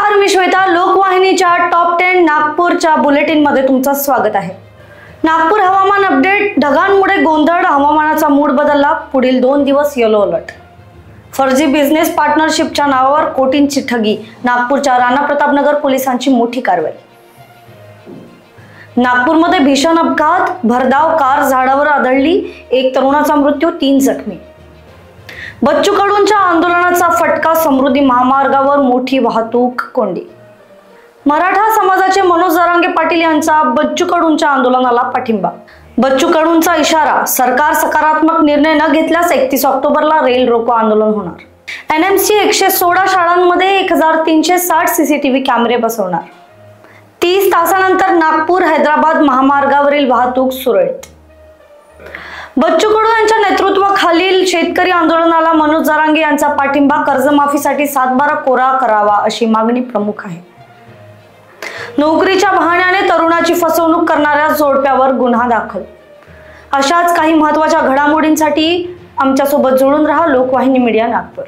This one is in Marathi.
नमस्कार, मी श्वेता. लोकवाहिनीच्या टॉप 10 नागपूरच्या बुलेटिन मध्ये तुमचं स्वागत आहे. नागपूर हवामान अपडेट. ढगांमुळे गोंधळ, हवामानाचा मूड बदलला. पुढील 2 दिवस येलो अलर्ट. फर्जी बिझनेस पार्टनरशिपच्या नावावर कोटींची ठगी. नागपूरच्या राणा प्रतापनगर पोलिसांची मोठी कारवाई. नागपूरमध्ये भीषण अपघात, भरधाव कार झाडावर आदळली. 1 तरुणाचा मृत्यू, 3 जखमी. बच्चू कडूंच्या आंदोलनाचा फटका, समृद्धी महामार्गावर मोठी वाहतूक कोंडी. मराठा समाजाचे मनोज जरांगे पाटील यांचा बच्चू कडूंच्या आंदोलनाला पाठिंबा. बच्चू कडूंचा इशारा, सरकार सकारात्मक निर्णय न घेतल्यास 31 ऑक्टोबरला रेल रोको आंदोलन होणार. एनएमसी 116 शाळांमध्ये 1360 सीसीटीव्ही कॅमेरे बसवणार. 30 तासानंतर नागपूर हैदराबाद महामार्गावरील वाहतूक सुरळीत. बच्चू कडू यांच्या नेतृत्वाखालील शेतकरी आंदोलनाला मनोज जरांगे यांचा पाठिंबा. कर्जमाफीसाठी 7/12 कोरा करावा अशी मागणी प्रमुख आहे. नोकरीच्या बहाण्याने तरुणाची फसवणूक करणाऱ्या जोडप्यावर गुन्हा दाखल. अशाच काही महत्त्वाच्या घडामोडींसाठी आमच्यासोबत जोडून राहा. लोकवाहिनी मीडिया नागपूर.